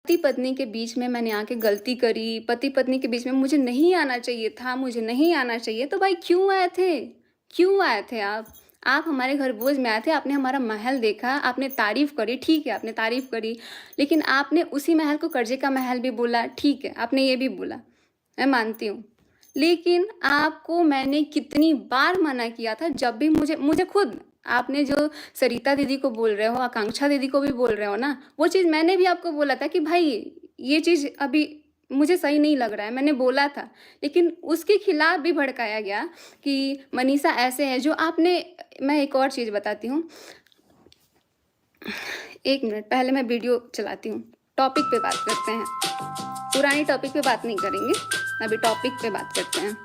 पति पत्नी के बीच में मैंने आके गलती करी, पति पत्नी के बीच में मुझे नहीं आना चाहिए था, मुझे नहीं आना चाहिए, तो भाई क्यों आए थे? क्यों आए थे आप? आप हमारे घर भोज में आए थे, आपने हमारा महल देखा, आपने तारीफ़ करी, ठीक है, आपने तारीफ़ करी, लेकिन आपने उसी महल को कर्जे का महल भी बोला, ठीक है, आपने ये भी बोला, मैं मानती हूँ। लेकिन आपको मैंने कितनी बार मना किया था, जब भी मुझे मुझे खुद आपने जो सरिता दीदी को बोल रहे हो, आकांक्षा दीदी को भी बोल रहे हो ना, वो चीज़ मैंने भी आपको बोला था कि भाई ये चीज़ अभी मुझे सही नहीं लग रहा है, मैंने बोला था। लेकिन उसके खिलाफ भी भड़काया गया कि मनीषा ऐसे है जो आपने। मैं एक और चीज़ बताती हूँ, 1 मिनट पहले मैं वीडियो चलाती हूँ, टॉपिक पे बात करते हैं। पुरानी टॉपिक पे बात नहीं करेंगे, अभी टॉपिक पे बात करते हैं।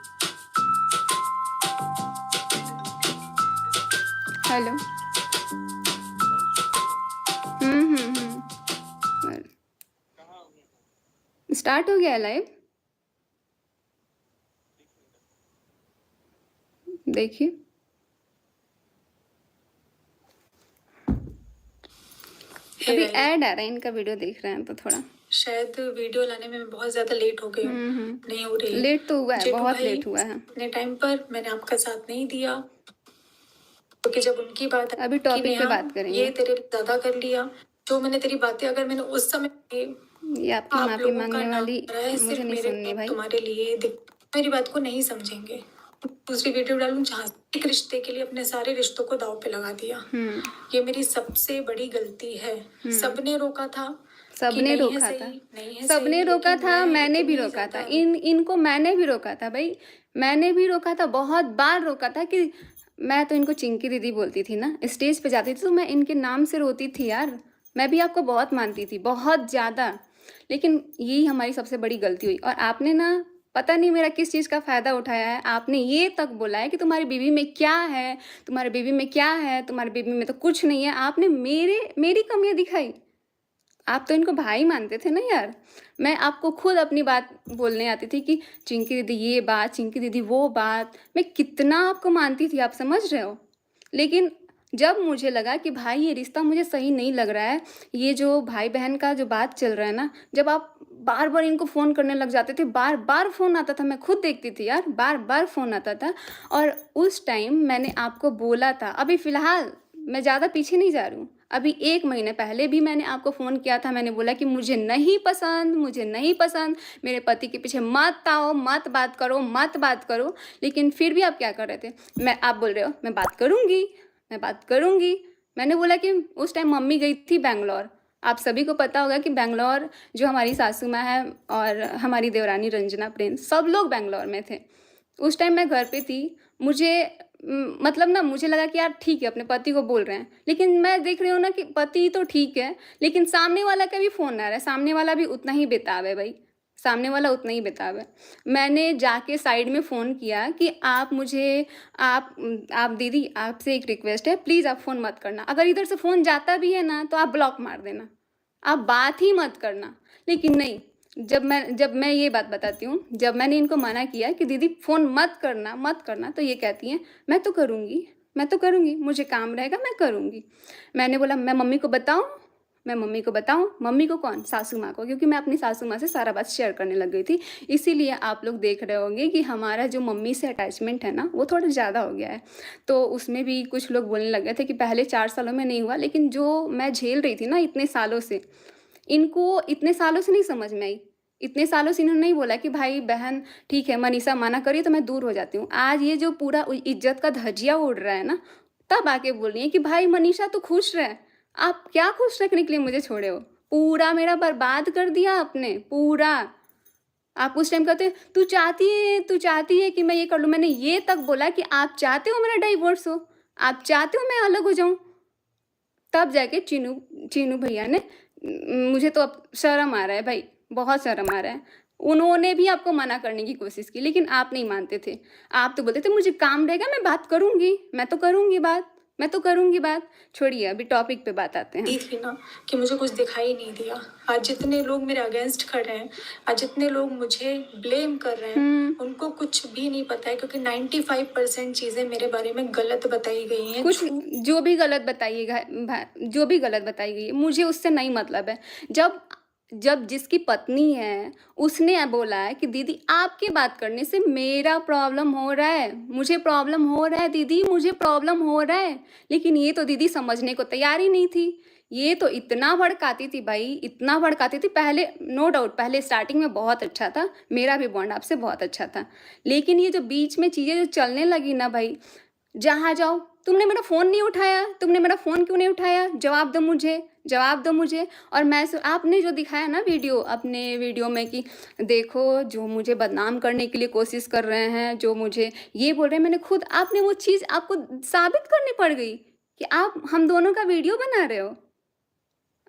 हेलो। स्टार्ट हो गया लाइव, देखिए। अभी ऐड आ रहा है, इनका वीडियो देख रहे हैं तो थोड़ा शायद वीडियो लाने में मैं बहुत ज्यादा लेट हो गई हूँ, नहीं हो रही। लेट तो हुआ है, जेठू बहुत भाई, लेट हुआ है। अपने टाइम पर मैंने आपका साथ नहीं दिया, क्योंकि जब उनकी बात अभी कि टॉपिक पे नेहा बात करेंगे। ये तेरे ज्यादा कर लिया, जो मैंने तेरी बातें अगर मैंने उस समय ये आपकी आप माफी लोगों का मांगने नाम वाली आ रहा है, मुझे सिर्फ नहीं मेरे सुननी भाई। तुम्हारे लिए मेरी बात को नहीं समझेंगे। दूसरी वीडियो डालूं जहाँ एक रिश्ते के लिए अपने सारे रिश्तों को दांव पे लगा दिया। ये मेरी सबसे बड़ी गलती है। सबने रोका था, सबने रोका था, सबने रोका था, मैंने भी रोका था, इनको मैंने भी रोका था भाई, मैंने भी रोका था, बहुत बार रोका था कि मैं तो इनको चिंकी दीदी बोलती थी ना, स्टेज पे जाती थी तो मैं इनके नाम से रोती थी यार। मैं भी आपको बहुत मानती थी, बहुत ज़्यादा। लेकिन यही हमारी सबसे बड़ी गलती हुई, और आपने ना पता नहीं मेरा किस चीज़ का फ़ायदा उठाया है। आपने ये तक बोला है कि तुम्हारी बीवी में क्या है, तुम्हारे बीवी में क्या है, तुम्हारे बीवी में तो कुछ नहीं है। आपने मेरी कमियाँ दिखाई। आप तो इनको भाई मानते थे ना यार। मैं आपको खुद अपनी बात बोलने आती थी कि चिंकी दीदी ये बात, चिंकी दीदी वो बात, मैं कितना आपको मानती थी, आप समझ रहे हो। लेकिन जब मुझे लगा कि भाई ये रिश्ता मुझे सही नहीं लग रहा है, ये जो भाई बहन का जो बात चल रहा है ना, जब आप बार बार इनको फ़ोन करने लग जाते थे, बार बार फ़ोन आता था, मैं खुद देखती थी यार, बार बार फ़ोन आता था। और उस टाइम मैंने आपको बोला था, अभी फ़िलहाल मैं ज़्यादा पीछे नहीं जा रही हूँ, अभी 1 महीने पहले भी मैंने आपको फ़ोन किया था, मैंने बोला कि मुझे नहीं पसंद, मुझे नहीं पसंद, मेरे पति के पीछे मत आओ, मत बात करो, मत बात करो। लेकिन फिर भी आप क्या कर रहे थे, आप बोल रहे हो मैं बात करूँगी, मैं बात करूँगी। मैंने बोला कि उस टाइम मम्मी गई थी बैंगलोर। आप सभी को पता होगा कि बैंगलोर जो हमारी सासू माँ है और हमारी देवरानी रंजना प्रिंस, सब लोग बैंगलोर में थे। उस टाइम मैं घर पे थी। मुझे मतलब ना मुझे लगा कि यार ठीक है, अपने पति को बोल रहे हैं, लेकिन मैं देख रही हूँ ना कि पति तो ठीक है, लेकिन सामने वाला का भी फ़ोन आ रहा है, सामने वाला भी उतना ही बेताब है भाई, सामने वाला उतना ही बेताब है। मैंने जाके साइड में फ़ोन किया कि आप मुझे आप दीदी, आपसे एक रिक्वेस्ट है, प्लीज़ आप फ़ोन मत करना। अगर इधर से फ़ोन जाता भी है ना तो आप ब्लॉक मार देना, आप बात ही मत करना। लेकिन नहीं, जब मैं ये बात बताती हूँ, जब मैंने इनको मना किया कि दीदी फ़ोन मत करना, मत करना, तो ये कहती हैं मैं तो करूँगी, मैं तो करूँगी, मुझे काम रहेगा मैं करूँगी। मैंने बोला मैं मम्मी को बताऊँ, मैं मम्मी को बताऊँ, मम्मी को कौन? सासू माँ को, क्योंकि मैं अपनी सासू माँ से सारा बात शेयर करने लग गई थी। इसीलिए आप लोग देख रहे होंगे कि हमारा जो मम्मी से अटैचमेंट है ना, वो थोड़ा ज़्यादा हो गया है। तो उसमें भी कुछ लोग बोलने लग गए थे कि पहले 4 सालों में नहीं हुआ, लेकिन जो मैं झेल रही थी ना इतने सालों से, इनको इतने सालों से नहीं समझ में आई। इतने सालों से इन्होंने नहीं बोला कि भाई बहन ठीक है, मनीषा मना करी तो मैं दूर हो जाती हूँ। आज ये जो पूरा इज्जत का धज्जिया उड़ रहा है ना, तब आके बोल रही हैं कि भाई मनीषा तू खुश रह। आप क्या खुश रखने के लिए मुझे छोड़े हो? पूरा मेरा बर्बाद कर दिया आपने, पूरा। आप उस टाइम कहते तू चाहती है कि मैं ये कर लूँ। मैंने ये तक बोला कि आप चाहते हो मेरा डाइवोर्स हो? आप चाहते हो मैं अलग हो जाऊँ? तब जाके चीनू भैया ने मुझे तो अब शर्म आ रहा है भाई, बहुत शर्म आ रहा है। उन्होंने भी आपको मना करने की कोशिश की, लेकिन आप नहीं मानते थे। आप तो बोलते थे मुझे काम रहेगा मैं बात करूँगी, मैं तो करूँगी बात, मैं तो करूँगी बात। छोड़िए अभी टॉपिक पे बात आते हैं। थी ना कि मुझे कुछ दिखाई नहीं दिया। आज जितने लोग मेरे अगेंस्ट खड़े हैं, आज जितने लोग मुझे ब्लेम कर रहे हैं, उनको कुछ भी नहीं पता है, क्योंकि 95% चीजें मेरे बारे में गलत बताई गई हैं। कुछ जो भी गलत बताइएगा, जो भी गलत बताई गई है मुझे उससे नहीं मतलब है। जब जब जिसकी पत्नी है, उसने बोला है कि दीदी आपके बात करने से मेरा प्रॉब्लम हो रहा है, मुझे प्रॉब्लम हो रहा है दीदी, मुझे प्रॉब्लम हो रहा है। लेकिन ये तो दीदी समझने को तैयार ही नहीं थी। ये तो इतना भड़काती थी भाई, इतना भड़काती थी। पहले नो डाउट पहले स्टार्टिंग में बहुत अच्छा था, मेरा भी बॉन्ड आपसे बहुत अच्छा था। लेकिन ये जो बीच में चीज़ें जो चलने लगी ना भाई, जहाँ जाओ तुमने मेरा फ़ोन नहीं उठाया, तुमने मेरा फ़ोन क्यों नहीं उठाया? जवाब दो मुझे, जवाब दो मुझे। और आपने जो दिखाया ना वीडियो, अपने वीडियो में कि देखो जो मुझे बदनाम करने के लिए कोशिश कर रहे हैं, जो मुझे ये बोल रहे हैं, मैंने खुद आपने वो चीज़ आपको साबित करनी पड़ गई कि आप हम दोनों का वीडियो बना रहे हो।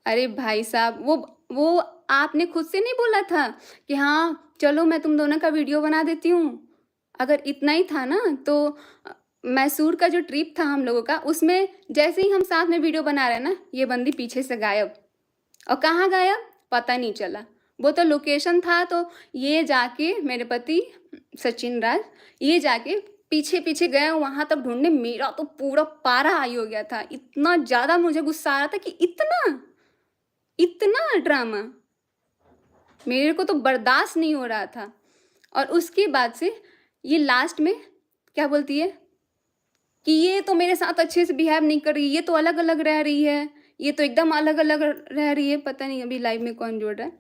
अरे भाई साहब, वो आपने खुद से नहीं बोला था कि हाँ, चलो मैं तुम दोनों का वीडियो बना देती हूँ। अगर इतना ही था ना तो मैसूर का जो ट्रिप था हम लोगों का, उसमें जैसे ही हम साथ में वीडियो बना रहे हैं ना, ये बंदी पीछे से गायब। और कहाँ गायब? पता नहीं चला। वो तो लोकेशन था तो ये जाके मेरे पति सचिन राज, ये जाके पीछे-पीछे गए वहाँ तक ढूँढने। मेरा तो पूरा पारा हाई हो गया था। इतना ज़्यादा मुझे गुस्सा आ रहा था कि इतना ड्रामा मेरे को तो बर्दाश्त नहीं हो रहा था। और उसके बाद से ये लास्ट में क्या बोलती है कि ये तो मेरे साथ अच्छे से बिहेव नहीं कर रही, ये तो अलग-अलग रह रही है, ये तो एकदम अलग-अलग रह रही है। पता नहीं अभी लाइव में कौन जुड़ रहा है।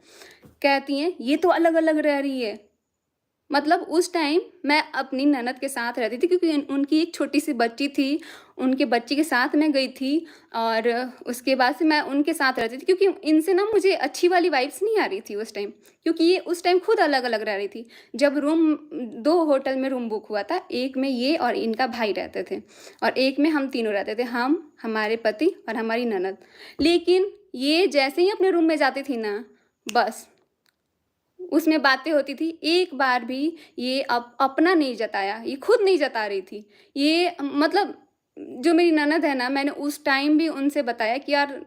कहती हैं ये तो अलग-अलग रह रही है। मतलब उस टाइम मैं अपनी ननद के साथ रहती थी क्योंकि उनकी एक छोटी-सी बच्ची थी, उनके बच्ची के साथ मैं गई थी। और उसके बाद से मैं उनके साथ रहती थी क्योंकि इनसे ना मुझे अच्छी वाली वाइब्स नहीं आ रही थी उस टाइम, क्योंकि ये उस टाइम खुद अलग-अलग रह रही थी। जब 2 होटल में रूम बुक हुआ था, एक में ये और इनका भाई रहते थे और एक में हम तीनों रहते थे, हम, हमारे पति और हमारी ननद। लेकिन ये जैसे ही अपने रूम में जाती थी ना, बस उसमें बातें होती थी। एक बार भी ये अपना नहीं जताया, ये खुद नहीं जता रही थी। ये मतलब जो मेरी ननद है ना, मैंने उस टाइम भी उनसे बताया कि यार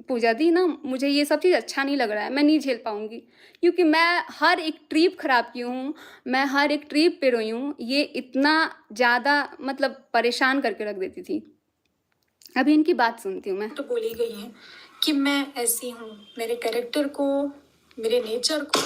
पूजा दी ना, मुझे ये सब चीज़ अच्छा नहीं लग रहा है, मैं नहीं झेल पाऊँगी। क्योंकि मैं हर एक ट्रिप ख़राब की हूँ, मैं हर एक ट्रिप पे रोई हूँ। ये इतना ज़्यादा मतलब परेशान करके रख देती थी। अभी इनकी बात सुनती हूँ मैं। तो बोली गई है कि मैं ऐसी हूँ, मेरे कैरेक्टर को, मेरे नेचर को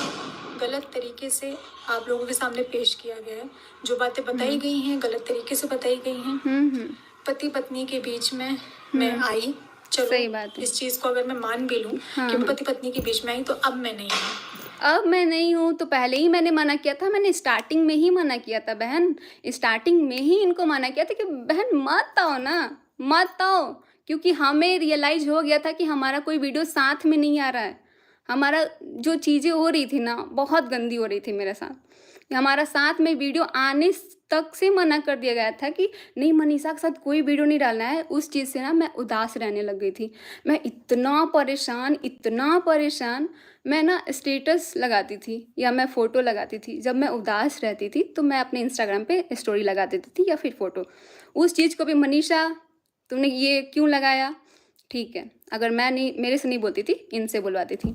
गलत तरीके से आप लोगों के सामने पेश किया गया है। जो बातें बताई गई हैं गलत तरीके से बताई गई हैं। पति पत्नी के बीच में मैं आई, चलो सही बात है। इस चीज़ को अगर मैं मान भी लूँ कि मैं पति पत्नी के बीच में आई, तो अब मैं नहीं हूँ। अब मैं नहीं हूँ तो पहले ही मैंने मना किया था। मैंने स्टार्टिंग में ही मना किया था बहन, स्टार्टिंग में ही इनको मना किया था कि बहन मत आओ ना, मत आओ। क्योंकि हमें रियलाइज हो गया था कि हमारा कोई वीडियो साथ में नहीं आ रहा है। हमारा जो चीज़ें हो रही थी ना, बहुत गंदी हो रही थी मेरे साथ। हमारा साथ में वीडियो आने तक से मना कर दिया गया था कि नहीं, मनीषा के साथ कोई वीडियो नहीं डालना है। उस चीज़ से ना मैं उदास रहने लग गई थी। मैं इतना परेशान, मैं ना स्टेटस लगाती थी या मैं फ़ोटो लगाती थी। जब मैं उदास रहती थी तो मैं अपने इंस्टाग्राम पे स्टोरी लगा देती थी या फिर फ़ोटो। उस चीज़ को भी मनीषा तुमने ये क्यों लगाया? ठीक है, अगर मैं नहीं, मेरे से नहीं बोलती थी, इनसे बुलवाती थी।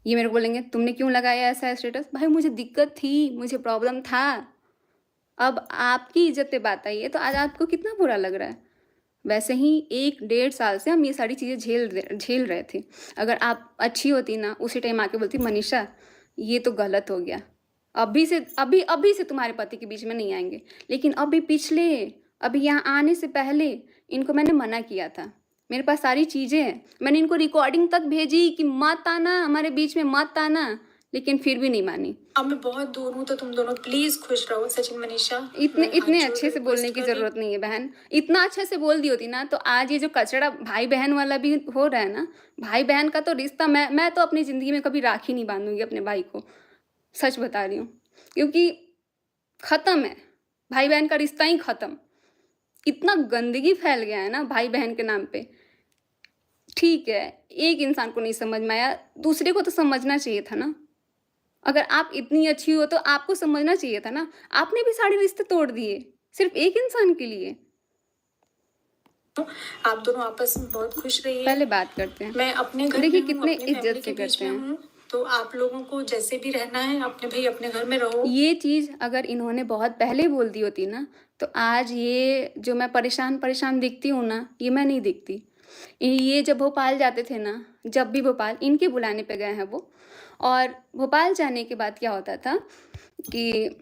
ये मेरे को बोलेंगे तुमने क्यों लगाया ऐसा स्टेटस? भाई मुझे दिक्कत थी, मुझे प्रॉब्लम था। अब आपकी इज़्ज़त पे बात आई है तो आज आपको कितना बुरा लग रहा है? वैसे ही 1 डेढ़ साल से हम ये सारी चीज़ें झेल रहे थे। अगर आप अच्छी होती ना, उसी टाइम आके बोलती मनीषा ये तो गलत हो गया। अभी से तुम्हारे पति के बीच में नहीं आएँगे। लेकिन अभी यहाँ आने से पहले इनको मैंने मना किया था। मेरे पास सारी चीज़ें हैं। मैंने इनको रिकॉर्डिंग तक भेजी कि मत आना, हमारे बीच में मत आना, लेकिन फिर भी नहीं मानी। अब मैं बहुत दूर हूँ तो तुम दोनों प्लीज खुश रहो। सचिन मनीषा, इतने अच्छे से बोलने की ज़रूरत नहीं है बहन। इतना अच्छे से बोल दी होती ना तो आज ये जो कचड़ा भाई बहन वाला भी हो रहा है ना, भाई बहन का तो रिश्ता मैं तो अपनी ज़िंदगी में कभी राखी नहीं बांधूंगी अपने भाई को। सच बता रही हूँ, क्योंकि ख़त्म है, भाई बहन का रिश्ता ही ख़त्म। इतना गंदगी फैल गया है ना भाई बहन के नाम पे। ठीक है, एक इंसान को नहीं समझ में आया, दूसरे को तो समझना चाहिए था ना। अगर आप इतनी अच्छी हो तो आपको समझना चाहिए था ना। आपने भी सारे रिश्ते तोड़ दिए सिर्फ एक इंसान के लिए। आप दोनों आपस में बहुत खुश रहिए। पहले बात करते हैं। मैं अपने घर देखिए में हूँ, कितने अपनी इज्जत फैमिली से के बीच करते में हैं। हूँ, तो आप लोगों को जैसे भी रहना है अपने भाई अपने घर में रहो। ये चीज़ अगर इन्होंने बहुत पहले बोल दी होती ना तो आज ये जो मैं परेशान दिखती हूँ ना, ये मैं नहीं दिखती। ये जब भोपाल जाते थे ना, जब भी भोपाल इनके बुलाने पे गए हैं वो। और भोपाल जाने के बाद क्या होता था कि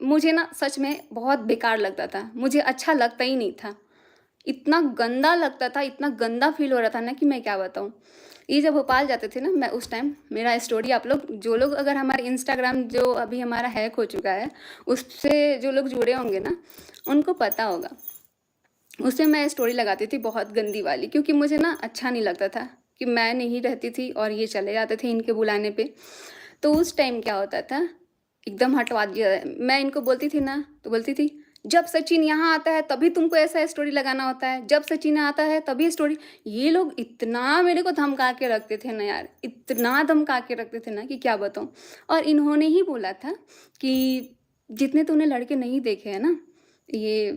मुझे ना सच में बहुत बेकार लगता था, मुझे अच्छा लगता ही नहीं था। इतना गंदा लगता था, इतना गंदा फ़ील हो रहा था ना कि मैं क्या बताऊँ। ये जब भोपाल जाते थे ना, मैं उस टाइम मेरा स्टोरी आप लोग जो लोग अगर हमारे इंस्टाग्राम जो अभी हमारा हैक हो चुका है, उससे जो लोग जुड़े होंगे ना, उनको पता होगा। उससे मैं स्टोरी लगाती थी बहुत गंदी वाली, क्योंकि मुझे ना अच्छा नहीं लगता था कि मैं नहीं रहती थी और ये चले जाते थे इनके बुलाने पे। तो उस टाइम क्या होता था, एकदम हटवा दिया। मैं इनको बोलती थी ना, तो बोलती थी, जब सचिन यहाँ आता है तभी तुमको ऐसा स्टोरी लगाना होता है, जब सचिन आता है तभी स्टोरी। ये लोग इतना मेरे को धमका के रखते थे ना यार, इतना धमका के रखते थे ना कि क्या बताऊँ। और इन्होंने ही बोला था कि जितने तूने लड़के नहीं देखे हैं ना ये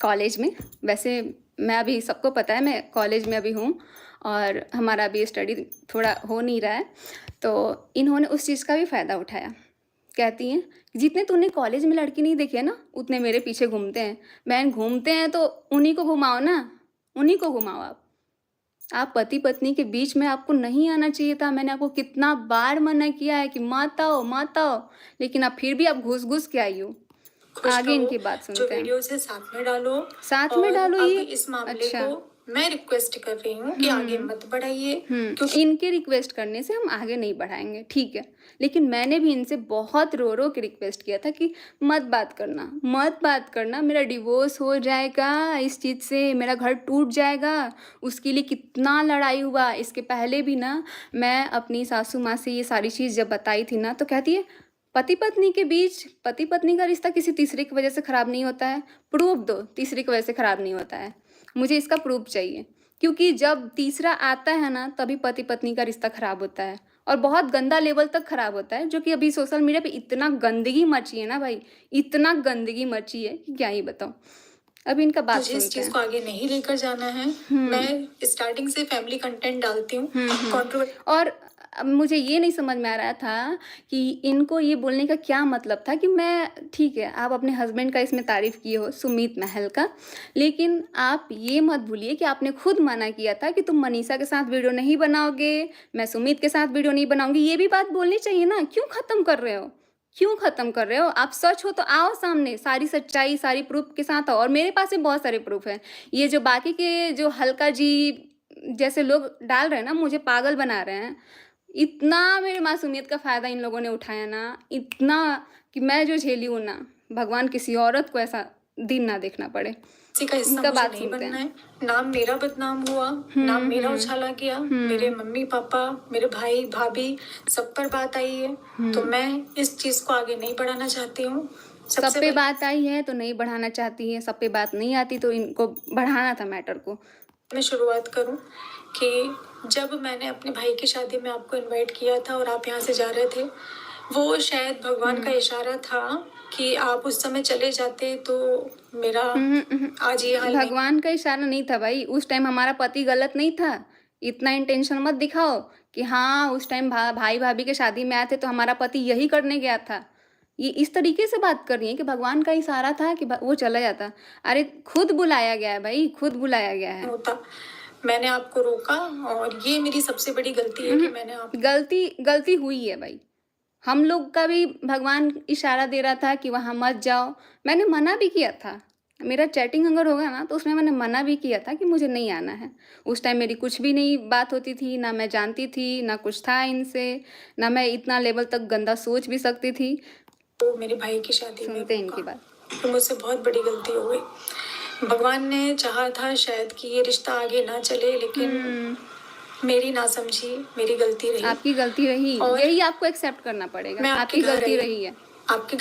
कॉलेज में, वैसे मैं अभी सबको पता है मैं कॉलेज में अभी हूँ और हमारा अभी स्टडी थोड़ा हो नहीं रहा है, तो इन्होंने उस चीज़ का भी फ़ायदा उठाया। कहती हैं, जितने तूने कॉलेज में लड़की नहीं देखे ना, उतने मेरे पीछे घूमते हैं। बहन घूमते हैं तो उन्हीं को घुमाओ ना, उन्हीं को घुमाओ आप पति पत्नी के बीच में आपको नहीं आना चाहिए था। मैंने आपको कितना बार मना किया है कि मत आओ मत आओ, लेकिन आप फिर भी आप घुस घुस के आई हो। खुश आगे रहो। इनकी बात जो सुनते हैं। वीडियोस है साथ में डालो। साथ में और डालो अब ये। इस मामले अच्छा। को मैं रिक्वेस्ट कर रही हूँ कि आगे मत बढ़ाइए, क्योंकि इनके रिक्वेस्ट करने से हम आगे नहीं बढ़ाएंगे, ठीक है। लेकिन मैंने भी इनसे बहुत रो रो के रिक्वेस्ट किया था कि मत बात करना, मत बात करना, मेरा डिवोर्स हो जाएगा इस चीज़ से, मेरा घर टूट जाएगा। उसके लिए कितना लड़ाई हुआ। इसके पहले भी ना मैं अपनी सासू माँ से ये सारी चीज़ जब बताई थी ना, तो कहती है पति पत्नी के बीच, पति पत्नी का रिश्ता किसी तीसरे की वजह से ख़राब नहीं होता है। प्रूफ दो, तीसरे की वजह से ख़राब नहीं होता है। मुझे इसका प्रूफ चाहिए, क्योंकि जब तीसरा आता है ना तभी पति पत्नी का रिश्ता ख़राब होता है, और बहुत गंदा लेवल तक ख़राब होता है। जो कि अभी सोशल मीडिया पे इतना गंदगी मची है ना भाई, इतना गंदगी मची है कि क्या ही बताऊँ। अब इनका बात मुझे इस सुनते चीज हैं। को आगे नहीं लेकर जाना है। मैं स्टार्टिंग से फैमिली कंटेंट डालती हूँ। कंट्रोवर्सी और अब मुझे ये नहीं समझ में आ रहा था कि इनको ये बोलने का क्या मतलब था कि मैं, ठीक है आप अपने हस्बैंड का इसमें तारीफ़ किए हो सुमित महल का, लेकिन आप ये मत भूलिए कि आपने खुद मना किया था कि तुम मनीषा के साथ वीडियो नहीं बनाओगे, मैं सुमित के साथ वीडियो नहीं बनाऊंगी। ये भी बात बोलनी चाहिए ना, क्यों ख़त्म कर रहे हो, क्यों ख़त्म कर रहे हो। आप सच हो तो आओ सामने, सारी सच्चाई सारी प्रूफ के साथ आओ। और मेरे पास भी बहुत सारे प्रूफ हैं। ये जो बाकी के जो हल्का जी जैसे लोग डाल रहे हैं ना, मुझे पागल बना रहे हैं। इतना मेरे मासूमियत का फ़ायदा इन लोगों ने उठाया ना, इतना कि मैं जो झेली हूँ ना, भगवान किसी औरत को ऐसा दिन ना देखना पड़े। का हिस्सा इनका मुझे बात नहीं सुनते बनना हैं। है। नाम मेरा बदनाम हुआ, नाम मेरा उछाला गया, मेरे मम्मी पापा, मेरे भाई भाभी सब पर बात आई है, तो मैं इस चीज को आगे नहीं बढ़ाना चाहती हूँ। सब पे बात आई है तो नहीं बढ़ाना चाहती है, सब पे बात नहीं आती तो इनको बढ़ाना था मैटर को। मैं शुरुआत करूं कि जब मैंने अपने भाई की शादी में आपको इनवाइट किया था और आप यहाँ से जा रहे थे, वो शायद भगवान का इशारा था कि आप उस समय चले जाते तो मेरा आज ये हाल नहीं। भगवान का इशारा नहीं था भाई, उस टाइम हमारा पति गलत नहीं था। इतना इंटेंशन मत दिखाओ कि हाँ उस टाइम भाई भाभी के शादी में आए थे तो हमारा पति यही करने गया था। ये इस तरीके से बात कर रही है कि भगवान का इशारा था कि वो चला जाता। अरे खुद बुलाया गया है भाई, खुद बुलाया गया है। होता, मैंने आपको रोका और ये मेरी सबसे बड़ी गलती है कि मैंने आप गलती हुई है भाई। हम लोग का भी भगवान इशारा दे रहा था कि वहाँ मत जाओ। मैंने मना भी किया था, मेरा चैटिंग अगर होगा ना तो उसमें मैंने मना भी किया था कि मुझे नहीं आना है। उस टाइम मेरी कुछ भी नहीं बात होती थी, ना मैं जानती थी, ना कुछ था इनसे, ना मैं इतना लेवल तक गंदा सोच भी सकती थी। तो मेरे भाई की शादी में सुनते हैं इनकी बात। तो मुझसे बहुत बड़ी गलती हो गई। भगवान ने चाहा था शायद कि ये रिश्ता आगे ना चले, लेकिन मेरी ना समझी, मेरी गलती रही। आपकी गलती रही, और यही आपको एक्सेप्ट करना पड़ेगा, मैं आपकी घर गलती आई, रही है। आपके